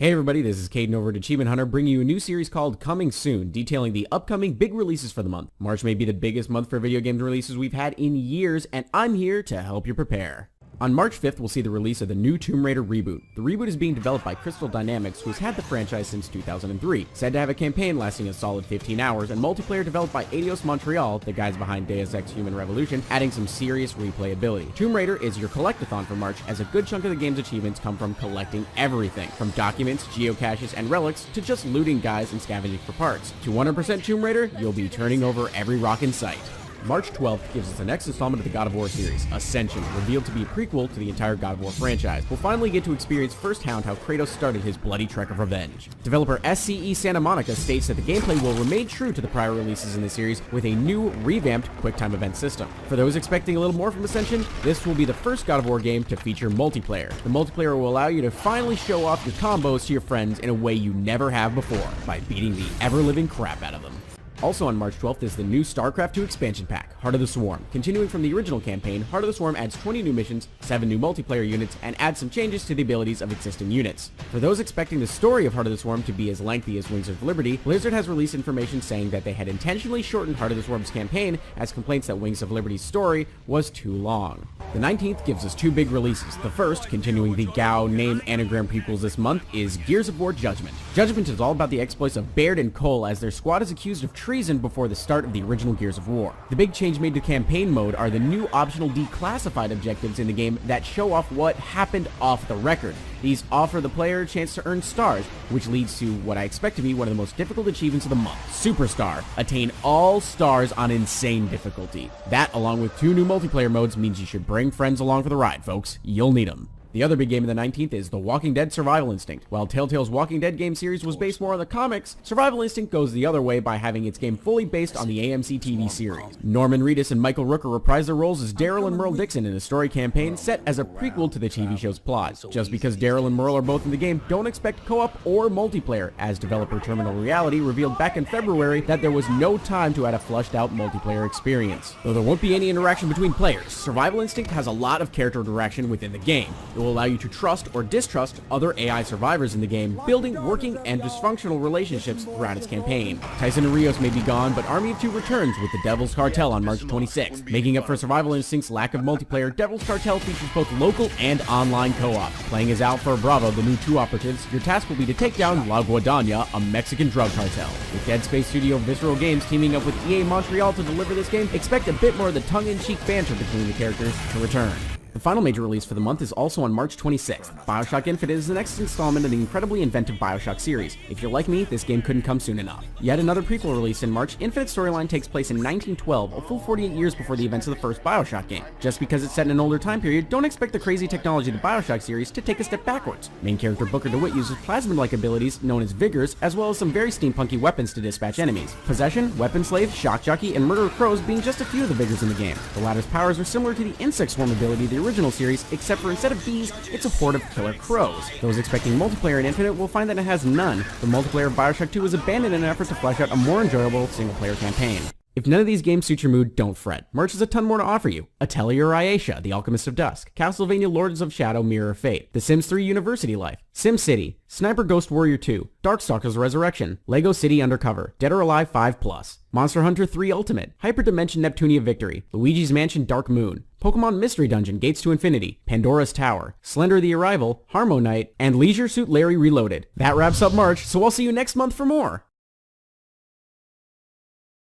Hey everybody, this is Caden over at Achievement Hunter bringing you a new series called Coming Soon, detailing the upcoming big releases for the month. March may be the biggest month for video game releases we've had in years, and I'm here to help you prepare. On March 5th, we'll see the release of the new Tomb Raider reboot. The reboot is being developed by Crystal Dynamics, who has had the franchise since 2003. Said to have a campaign lasting a solid 15 hours, and multiplayer developed by Eidos Montreal, the guys behind Deus Ex Human Revolution, adding some serious replayability. Tomb Raider is your collectathon for March, as a good chunk of the game's achievements come from collecting everything, from documents, geocaches, and relics, to just looting guys and scavenging for parts. To 100% Tomb Raider, you'll be turning over every rock in sight. March 12th gives us the next installment of the God of War series, Ascension, revealed to be a prequel to the entire God of War franchise. We'll finally get to experience firsthand how Kratos started his bloody trek of revenge. Developer SCE Santa Monica states that the gameplay will remain true to the prior releases in the series with a new, revamped QuickTime event system. For those expecting a little more from Ascension, this will be the first God of War game to feature multiplayer. The multiplayer will allow you to finally show off your combos to your friends in a way you never have before, by beating the ever-living crap out of them. Also on March 12th is the new StarCraft II expansion pack, Heart of the Swarm. Continuing from the original campaign, Heart of the Swarm adds 20 new missions, 7 new multiplayer units, and adds some changes to the abilities of existing units. For those expecting the story of Heart of the Swarm to be as lengthy as Wings of Liberty, Blizzard has released information saying that they had intentionally shortened Heart of the Swarm's campaign as complaints that Wings of Liberty's story was too long. The 19th gives us two big releases. The first, continuing the GAO name anagram prequels this month, is Gears of War Judgment. Judgment is all about the exploits of Baird and Cole as their squad is accused of treason before the start of the original Gears of War. The big change made to campaign mode are the new optional declassified objectives in the game that show off what happened off the record. These offer the player a chance to earn stars, which leads to what I expect to be one of the most difficult achievements of the month, Superstar. Attain all stars on insane difficulty. That, along with 2 new multiplayer modes, means you should bring friends along for the ride, folks. You'll need them. The other big game of the 19th is The Walking Dead Survival Instinct. While Telltale's Walking Dead game series was based more on the comics, Survival Instinct goes the other way by having its game fully based on the AMC TV series. Norman Reedus and Michael Rooker reprise their roles as Daryl and Merle Dixon in a story campaign set as a prequel to the TV show's plot. Just because Daryl and Merle are both in the game, don't expect co-op or multiplayer, as developer Terminal Reality revealed back in February that there was no time to add a fleshed-out multiplayer experience. Though there won't be any interaction between players, Survival Instinct has a lot of character interaction within the game. It will allow you to trust or distrust other AI survivors in the game, building working and dysfunctional relationships throughout its campaign. Tyson and Rios may be gone, but Army of Two returns with the Devil's Cartel on March 26th. Making up for Survival Instinct's lack of multiplayer, Devil's Cartel features both local and online co-op. Playing as Alpha or Bravo, the new 2 operatives, your task will be to take down La Guadaña, a Mexican drug cartel. With Dead Space studio Visceral Games teaming up with EA Montreal to deliver this game, expect a bit more of the tongue-in-cheek banter between the characters to return. The final major release for the month is also on March 26th. BioShock Infinite is the next installment in the incredibly inventive BioShock series. If you're like me, this game couldn't come soon enough. Yet another prequel release in March, Infinite's storyline takes place in 1912, a full 48 years before the events of the first BioShock game. Just because it's set in an older time period, don't expect the crazy technology of the BioShock series to take a step backwards. Main character Booker DeWitt uses plasmid-like abilities known as Vigors, as well as some very steampunky weapons to dispatch enemies. Possession, Weapon Slave, Shock Jockey, and Murder of Crows being just a few of the Vigors in the game. The latter's powers are similar to the Insect Swarm ability of the original series, except for instead of bees, it's a horde of killer crows. Those expecting multiplayer in Infinite will find that it has none. The multiplayer of BioShock 2 was abandoned in an effort to flesh out a more enjoyable single-player campaign. If none of these games suit your mood, don't fret. March has a ton more to offer you. Atelier Ayesha, The Alchemist of Dusk, Castlevania Lords of Shadow Mirror of Fate, The Sims 3 University Life, SimCity, Sniper Ghost Warrior 2, Darkstalkers Resurrection, Lego City Undercover, Dead or Alive 5+, Monster Hunter 3 Ultimate, Hyperdimension Neptunia Victory, Luigi's Mansion Dark Moon, Pokemon Mystery Dungeon Gates to Infinity, Pandora's Tower, Slender the Arrival, Harmo Knight, and Leisure Suit Larry Reloaded. That wraps up March, so I'll see you next month for more!